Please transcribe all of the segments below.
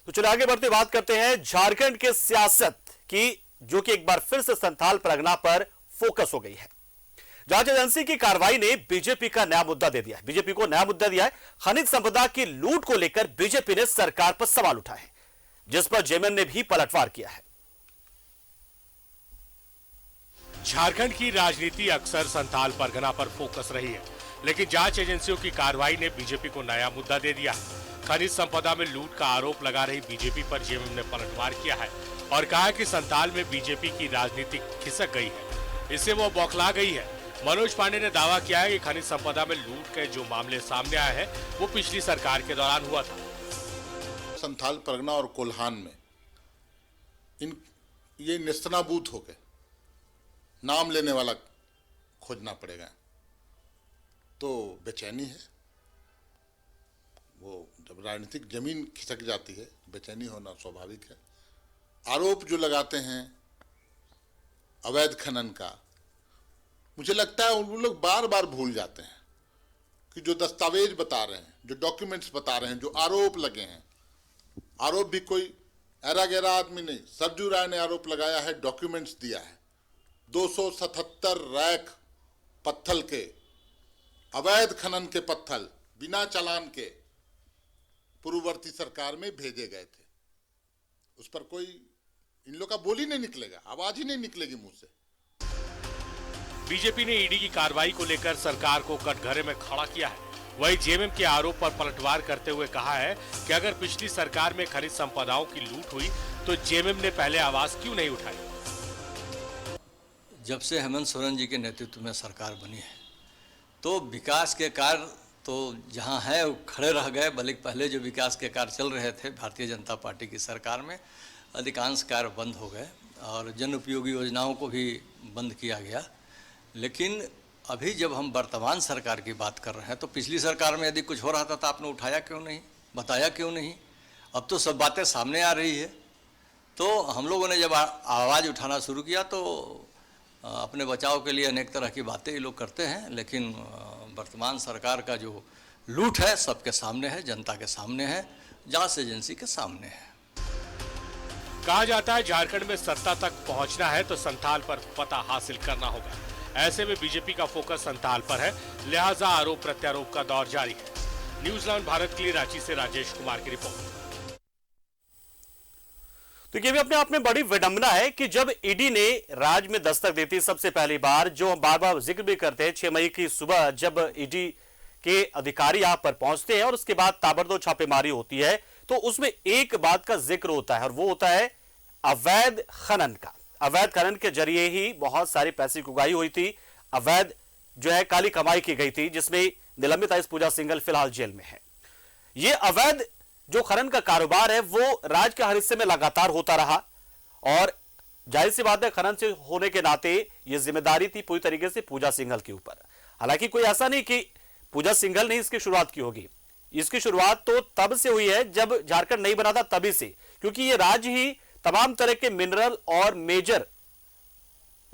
तो चलिए आगे बढ़ते बात करते हैं झारखंड के सियासत की, जो कि एक बार फिर से संथाल परगना पर फोकस हो गई है। जांच एजेंसी की कार्रवाई ने बीजेपी का नया मुद्दा दे दिया है। बीजेपी को नया मुद्दा दिया है। खनिज संपदा की लूट को लेकर बीजेपी ने सरकार पर सवाल उठाए हैं, जिस पर जेएमएम ने भी पलटवार किया है। झारखंड की राजनीति अक्सर संथाल परगना पर फोकस रही है, लेकिन जांच एजेंसियों की कार्रवाई ने बीजेपी को नया मुद्दा दे दिया है। खनिज संपदा में लूट का आरोप लगा रही बीजेपी पर जेएमएम ने पलटवार किया है और कहा कि संथाल में बीजेपी की राजनीति खिसक गई है, इससे वो बौखला गई है। मनोज पांडे ने दावा किया है कि खनिज संपदा में लूट के जो मामले सामने आए हैं वो पिछली सरकार के दौरान हुआ था। संथाल परगना और कोल्हान में ये नेस्तनाबूत हो गए, नाम लेने वाला खोजना पड़ेगा, तो बेचैनी है। वो जब राजनीतिक जमीन खिसक जाती है, बेचैनी होना स्वाभाविक है। आरोप जो लगाते हैं अवैध खनन का, मुझे लगता है उन लोग बार बार भूल जाते हैं कि जो दस्तावेज बता रहे हैं, जो डॉक्यूमेंट्स बता रहे हैं, जो आरोप लगे हैं, आरोप भी कोई ऐरा गैरा आदमी नहीं, सरजू राय ने आरोप लगाया है, डॉक्यूमेंट्स दिया है। 277 रैक पत्थल के, अवैध खनन के पत्थल बिना चालान के पूर्ववर्ती सरकार में भेजे गए थे। उस पर कोई इन लोग का बोल ही नहीं निकलेगा, आवाज ही नहीं निकलेगी मुंह से। बीजेपी ने ईडी की कार्रवाई को लेकर सरकार को कटघरे में खड़ा किया है। वहीं जेएमएम के आरोप पर पलटवार करते हुए कहा है कि अगर पिछली सरकार में खनिज संपदाओं की लूट हुई तो जेएमएम ने पहले आवाज क्यों नहीं उठाई। जब से हेमंत सोरेन जी के नेतृत्व में सरकार बनी है तो विकास के कार्य तो जहां है वो खड़े रह गए, बल्कि पहले जो विकास के कार्य चल रहे थे भारतीय जनता पार्टी की सरकार में, अधिकांश कार्य बंद हो गए और जन उपयोगी योजनाओं को भी बंद किया गया। लेकिन अभी जब हम वर्तमान सरकार की बात कर रहे हैं तो पिछली सरकार में यदि कुछ हो रहा था तो आपने उठाया क्यों नहीं, बताया क्यों नहीं? अब तो सब बातें सामने आ रही है। तो हम लोगों ने जब आवाज़ उठाना शुरू किया तो अपने बचाव के लिए अनेक तरह की बातें ये लोग करते हैं, लेकिन वर्तमान सरकार का जो लूट है सबके सामने है, जनता के सामने है, जांच एजेंसी के सामने है। कहा जाता है झारखंड में सत्ता तक पहुंचना है तो संथाल पर पता हासिल करना होगा। ऐसे में बीजेपी का फोकस संथाल पर है, लिहाजा आरोप प्रत्यारोप का दौर जारी है। न्यूजीलैंड भारत के लिए रांची से राजेश कुमार की रिपोर्ट। तो ये भी अपने आप में बड़ी विडंबना है कि जब ईडी ने राज्य में दस्तक दी थी सबसे पहली बार, जो हम बार बार जिक्र भी करते हैं, 6 मई की सुबह जब ईडी के अधिकारी यहां पर पहुंचते हैं और उसके बाद ताबड़तोड़ छापेमारी होती है, तो उसमें एक बात का जिक्र होता है और वो होता है अवैध खनन का। अवैध खनन के जरिए ही बहुत सारी पैसे की उगाही हुई थी, अवैध जो है काली कमाई की गई थी, जिसमें निलंबित आईएएस पूजा सिंघल फिलहाल जेल में है। ये अवैध जो खनन का कारोबार है वो राज्य के हर हिस्से में लगातार होता रहा और जाहिर सी बात है खनन से होने के नाते ये जिम्मेदारी थी पूरी तरीके से पूजा सिंघल के ऊपर। हालांकि कोई ऐसा नहीं कि पूजा सिंघल ने इसकी शुरुआत की होगी, इसकी शुरुआत तो तब से हुई है जब झारखंड नहीं बना था, तभी से, क्योंकि ये राज्य ही तमाम तरह के मिनरल और मेजर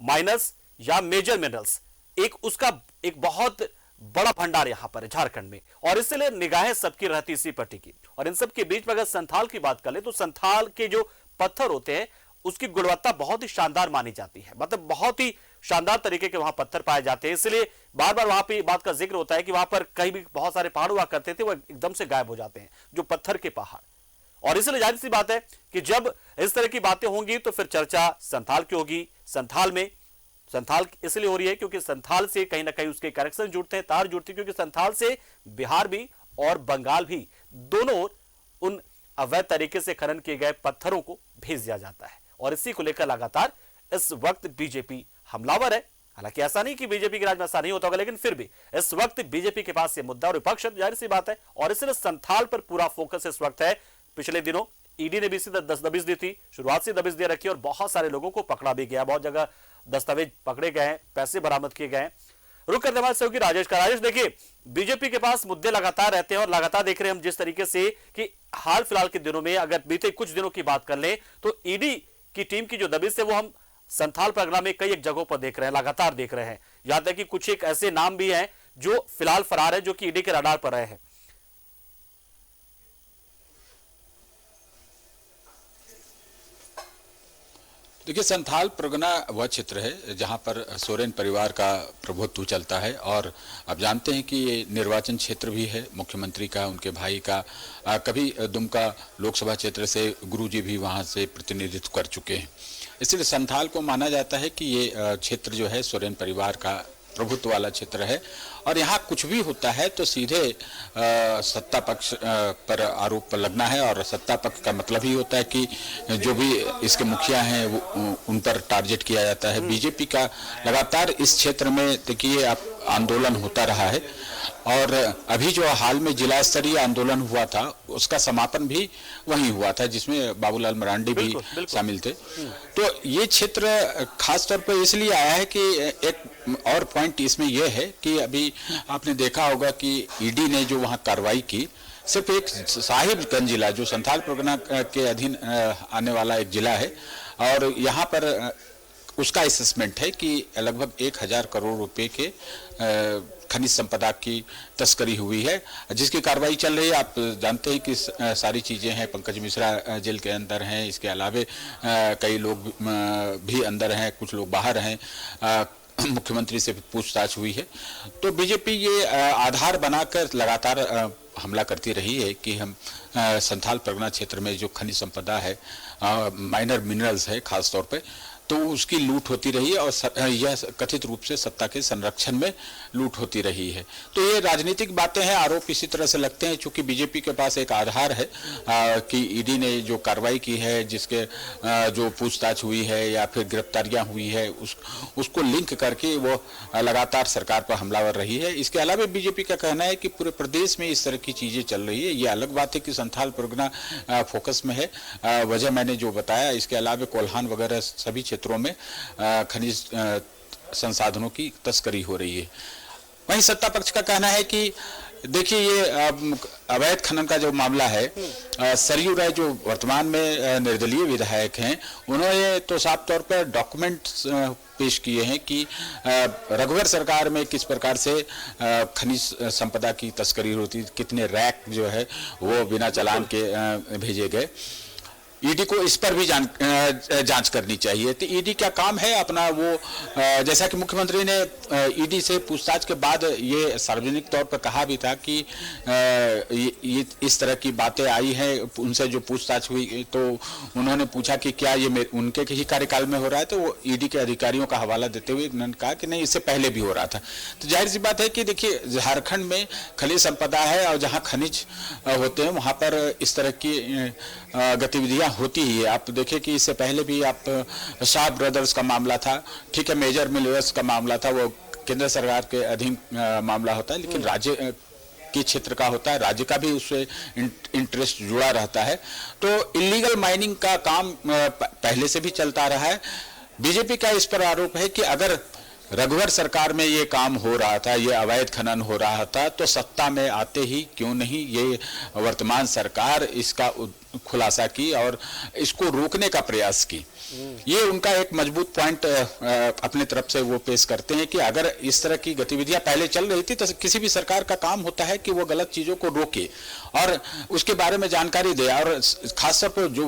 माइनस या मेजर मिनरल्स उसका एक बहुत बड़ा भंडार यहां पर है झारखंड में, और इसलिए निगाहें सबकी रहती इसी पर टिकी। और इन सब के बीच में अगर संथाल की बात कर ले तो संथाल के जो पत्थर होते हैं उसकी गुणवत्ता बहुत ही शानदार मानी जाती है, मतलब बहुत ही शानदार तरीके के वहां पत्थर पाए जाते हैं। इसलिए बार बार वहां पे बात का जिक्र होता है कि वहां पर कहीं भी बहुत सारे पहाड़ हुआ करते थे, वो एकदम से गायब हो जाते हैं, जो पत्थर के पहाड़। और इसलिए जाहिर सी बात है कि जब इस तरह की बातें होंगी तो फिर चर्चा संथाल की होगी। संथाल इसलिए हो रही है क्योंकि संथाल से कहीं ना कहीं उसके कनेक्शन जुड़ते हैं, तार जुड़ती है, क्योंकि संथाल से बिहार भी और बंगाल भी दोनों उन अवैध तरीके से खनन किए गए पत्थरों को भेज दिया जाता है। और इसी को लेकर लगातार इस वक्त बीजेपी हमलावर है। हालांकि ऐसा नहीं कि बीजेपी के राज में ऐसा नहीं होता होगा, लेकिन फिर भी इस वक्त बीजेपी के पास ये मुद्दा और विपक्ष जाहिर सी बात है, और इसलिए संथाल पर पूरा फोकस इस वक्त है। पिछले दिनों ईडी ने भी इसी दबिश दी थी, शुरुआत से दबिश दे रखी और बहुत सारे लोगों को पकड़ा भी गया, बहुत जगह दस्तावेज पकड़े गए, पैसे बरामद किए गए। रुक करते हमारे सहयोगी राजेश का। राजेश, देखिए बीजेपी के पास मुद्दे लगातार रहते हैं और लगातार देख रहे हैं हम जिस तरीके से कि हाल फिलहाल के दिनों में अगर बीते कुछ दिनों की बात कर लें तो ईडी की टीम की जो दबिश है वो हम संथाल परगना में कई एक जगहों पर देख रहे हैं, लगातार देख रहे हैं। यहां तक कि कुछ एक ऐसे नाम भी हैं जो फिलहाल फरार है, जो कि ईडी के रडार पर रहे हैं। देखिए, संथाल परगना वह क्षेत्र है जहां पर सोरेन परिवार का प्रभुत्व चलता है और आप जानते हैं कि ये निर्वाचन क्षेत्र भी है मुख्यमंत्री का, उनके भाई का। कभी दुमका लोकसभा क्षेत्र से गुरुजी भी वहां से प्रतिनिधित्व कर चुके हैं। इसलिए संथाल को माना जाता है कि ये क्षेत्र जो है सोरेन परिवार का प्रभुत्व वाला क्षेत्र है और यहाँ कुछ भी होता है तो सीधे सत्ता पक्ष पर आरोप लगना है। और सत्ता पक्ष का मतलब ही होता है कि जो भी इसके मुखिया हैं वो उन पर टारगेट किया जाता है। बीजेपी का लगातार इस क्षेत्र में देखिए आप आंदोलन होता रहा है और अभी जो हाल में जिला स्तरीय आंदोलन हुआ था उसका समापन भी वहीं हुआ था जिसमें बाबूलाल मरांडी भी शामिल थे। तो ये क्षेत्र खास तौर पर इसलिए आया है कि एक और पॉइंट इसमें यह है कि अभी आपने देखा होगा कि ईडी ने जो वहां कार्रवाई की, सिर्फ एक साहिबगंज जिला जो संथाल परगना के अधीन आने वाला एक जिला है और यहाँ पर उसका असेसमेंट है कि लगभग 1000 करोड़ रुपए के खनिज संपदा की तस्करी हुई है जिसकी कार्रवाई चल रही है। आप जानते हैं कि सारी चीजें हैं, पंकज मिश्रा जेल के अंदर हैं, इसके अलावे कई लोग भी अंदर हैं, कुछ लोग बाहर हैं। मुख्यमंत्री से पूछताछ हुई है। तो बीजेपी ये आधार बनाकर लगातार हमला करती रही है कि हम संथाल परगना क्षेत्र में जो खनिज संपदा है, माइनर मिनरल्स है खास तौर पे, तो उसकी लूट होती रही है और यह कथित रूप से सत्ता के संरक्षण में लूट होती रही है। तो ये राजनीतिक बातें हैं, आरोप इसी तरह से लगते हैं चूंकि बीजेपी के पास एक आधार है कि ईडी ने जो कार्रवाई की है, जिसके जो पूछताछ हुई है या फिर गिरफ्तारियां हुई है, उसको लिंक करके वो लगातार सरकार पर हमलावर रही है। इसके अलावा बीजेपी का कहना है कि पूरे प्रदेश में इस तरह की चीजें चल रही है। ये अलग बात है कि संथाल परगना फोकस में है, वजह मैंने जो बताया। इसके अलावा कोल्हान वगैरह सभी क्षेत्रों में खनिज संसाधनों की तस्करी हो रही है। वहीं सत्ता पक्ष का कहना है कि देखिए ये अवैध खनन का जो मामला है, सरयू राय जो वर्तमान में निर्दलीय विधायक हैं, उन्होंने तो साफ तौर पर डॉक्यूमेंट्स पेश किए हैं कि रघुवर सरकार में किस प्रकार से खनिज संपदा की तस्करी होती, कितने रैक जो है वो बिना चालान के भेजे गए। ईडी को इस पर भी जांच करनी चाहिए। तो ईडी क्या काम है अपना, वो जैसा कि मुख्यमंत्री ने ईडी से पूछताछ के बाद ये सार्वजनिक तौर पर कहा भी था कि ये इस तरह की बातें आई हैं, उनसे जो पूछताछ हुई तो उन्होंने पूछा कि क्या ये उनके ही कार्यकाल में हो रहा है, तो वो ईडी के अधिकारियों का हवाला देते हुए उन्होंने कहा कि नहीं, इससे पहले भी हो रहा था। तो जाहिर सी बात है कि देखिए झारखंड में खनिज संपदा है और जहाँ खनिज होते हैं वहाँ पर इस तरह की गतिविधियां होती ही है। आप देखिए कि इससे पहले भी आप शाह ब्रदर्स का मामला था, ठीक है, मेजर मिलर्स का मामला था, वो केंद्र सरकार के अधीन मामला होता है, लेकिन राज्य के क्षेत्र का होता है, राज्य का भी उससे इंटरेस्ट जुड़ा रहता है। तो इलीगल माइनिंग का काम पहले से भी चलता रहा है। बीजेपी का इस पर आरोप है कि अगर रघुवर सरकार में ये काम हो रहा था, ये अवैध खनन हो रहा था, तो सत्ता में आते ही क्यों नहीं ये वर्तमान सरकार इसका खुलासा की और इसको रोकने का प्रयास की। ये उनका एक मजबूत पॉइंट अपने तरफ से वो पेश करते हैं कि अगर इस तरह की गतिविधियां पहले चल रही थी तो किसी भी सरकार का काम होता है कि वो गलत चीजों को रोके और उसके बारे में जानकारी दे, और खासतौर पर जो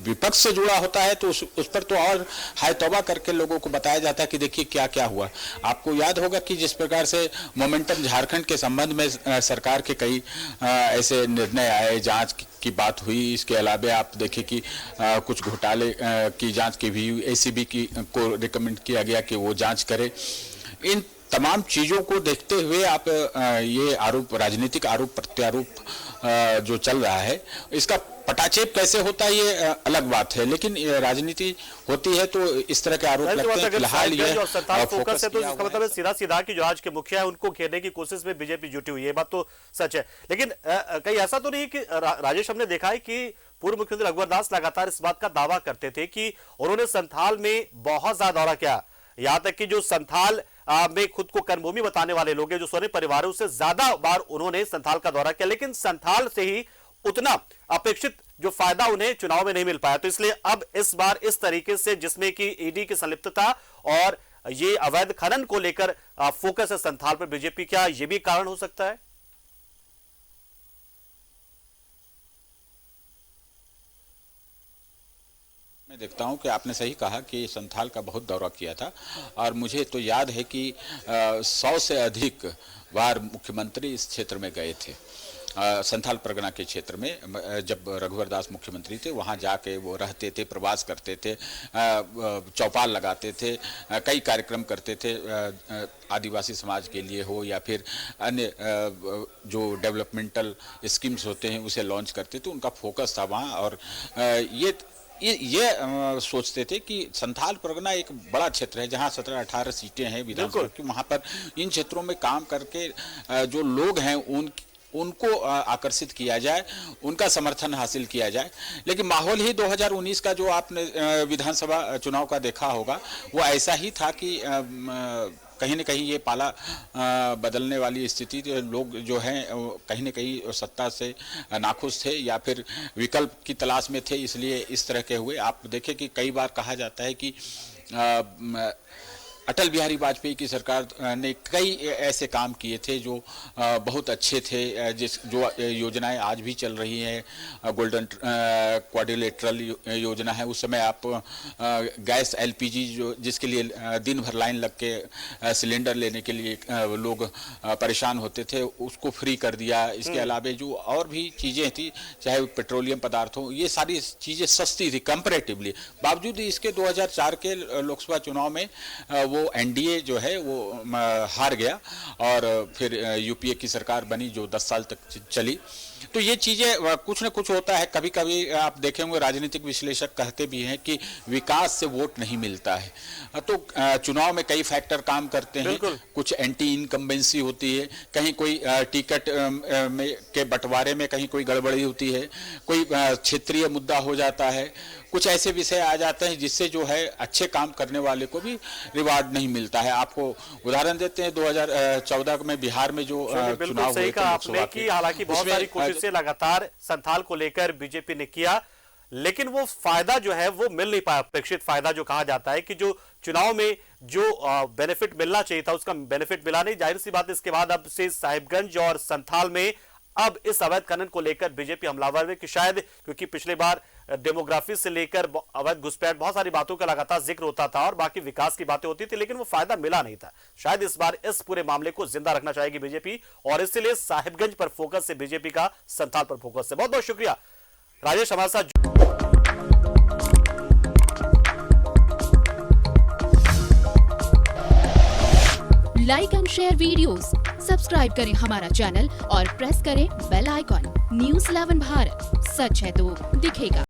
विपक्ष से जुड़ा होता है तो उस पर तो और हाय तौबा करके लोगों को बताया जाता है कि देखिए क्या क्या हुआ। आपको याद होगा कि जिस प्रकार से मोमेंटम झारखंड के संबंध में सरकार के कई ऐसे निर्णय आए, जांच की बात हुई। इसके अलावा आप देखें कि कुछ घोटाले की जांच की भी एसीबी की को रिकमेंड किया गया कि वो जांच करे। इन तमाम चीजों को देखते हुए आप ये आरोप, राजनीतिक आरोप प्रत्यारोप जो चल रहा है, इसका पटाक्षेप कैसे होता है ये अलग बात है, लेकिन राजनीति होती है तो इस तरह के आरोप लगते हैं। फिलहाल ये फोकस है तो इसका मतलब सीधा सीधा कि जो आज के मुखिया है उनको घेरने की कोशिश में बीजेपी जुटी हुई है, बात तो सच है। लेकिन कहीं ऐसा तो नहीं कि राजेश, हमने देखा है कि पूर्व मुख्यमंत्री रघुवर दास लगातार इस बात का दावा करते थे कि उन्होंने संथाल में बहुत ज्यादा दौरा किया, यहां तक कि जो संथाल में खुद को कर्मभूमि बताने वाले लोग हैं, जो सोरेन परिवार, उससे ज्यादा बार उन्होंने संथाल का दौरा किया, लेकिन संथाल से ही उतना अपेक्षित जो फायदा उन्हें चुनाव में नहीं मिल पाया। तो इसलिए अब इस बार इस तरीके से जिसमें कि ईडी की संलिप्तता और ये अवैध खनन को लेकर फोकस है संथाल पर बीजेपी, क्या ये भी कारण हो सकता है? मैं देखता हूं कि आपने सही कहा कि संथाल का बहुत दौरा किया था और मुझे तो याद है कि 100 से अधिक बार मुख्यमंत्री इस क्षेत्र में गए थे। संथाल परगना के क्षेत्र में जब रघुवर दास मुख्यमंत्री थे वहाँ जाके वो रहते थे, प्रवास करते थे, चौपाल लगाते थे, कई कार्यक्रम करते थे, आदिवासी समाज के लिए हो या फिर अन्य जो डेवलपमेंटल स्कीम्स होते हैं उसे लॉन्च करते थे। उनका फोकस था वहाँ और ये सोचते थे कि संथाल परगना एक बड़ा क्षेत्र है जहाँ 17-18 सीटें हैं विधानसभा की। वहाँ पर इन क्षेत्रों में काम करके जो लोग हैं उनको आकर्षित किया जाए, उनका समर्थन हासिल किया जाए। लेकिन माहौल ही 2019 का जो आपने विधानसभा चुनाव का देखा होगा वो ऐसा ही था कि कहीं न कहीं ये पाला बदलने वाली स्थिति, लोग जो हैं कहीं न कहीं सत्ता से नाखुश थे या फिर विकल्प की तलाश में थे, इसलिए इस तरह के हुए। आप देखें कि कई बार कहा जाता है कि अटल बिहारी वाजपेयी की सरकार ने कई ऐसे काम किए थे जो बहुत अच्छे थे, जो योजनाएं आज भी चल रही हैं। गोल्डन क्वाड्रिलेटरल योजना है, उस समय आप गैस एलपीजी जो जिसके लिए दिन भर लाइन लग के सिलेंडर लेने के लिए लोग परेशान होते थे, उसको फ्री कर दिया। इसके अलावा जो और भी चीज़ें थी, चाहे पेट्रोलियम पदार्थ हो, ये सारी चीज़ें सस्ती थी कंपैरेटिवली। बावजूद इसके 2004 के लोकसभा चुनाव में वो एनडीए जो है वो हार गया और फिर यूपीए की सरकार बनी जो 10 साल तक चली। तो ये चीज़ें कुछ न कुछ होता है। कभी कभी आप देखेंगे राजनीतिक विश्लेषक कहते भी हैं कि विकास से वोट नहीं मिलता है। तो चुनाव में कई फैक्टर काम करते हैं, कुछ एंटी इनकम्बेंसी होती है, कहीं कोई टिकट में के बंटवारे में कहीं कोई गड़बड़ी होती है, कोई क्षेत्रीय मुद्दा हो जाता है, कुछ ऐसे विषय आ जाते हैं जिससे जो है अच्छे काम करने वाले को भी रिवार्ड नहीं मिलता है। आपको उदाहरण देते हैं 2014 में बिहार में जो चुनाव हुए थे लोकसभा के, हालांकि बहुत सारी कोशिशें लगातार संथाल को लेकर बीजेपी ने किया, लेकिन वो फायदा जो है वो मिल नहीं पाया। अपेक्षित फायदा जो कहा जाता है कि जो चुनाव में जो बेनिफिट मिलना चाहिए था उसका बेनिफिट मिला नहीं। जाहिर सी बात, इसके बाद अब से साहिबगंज और संथाल में अब इस अवैध खनन को लेकर बीजेपी हमलावर है कि शायद क्योंकि पिछले बार डेमोग्राफी से लेकर अवैध घुसपैठ बहुत सारी बातों का लगातार जिक्र होता था और बाकी विकास की बातें होती थी, लेकिन वो फायदा मिला नहीं था। शायद इस बार इस पूरे मामले को जिंदा रखना चाहेगी बीजेपी और इसलिए साहिबगंज पर फोकस है बीजेपी का, संथाल पर फोकस है। बहुत बहुत शुक्रिया राजेश हमारे साथ। Like and share videos, subscribe करें हमारा चैनल और प्रेस करें बेल आइकॉन। न्यूज़ 11 भारत, सच है तो दिखेगा।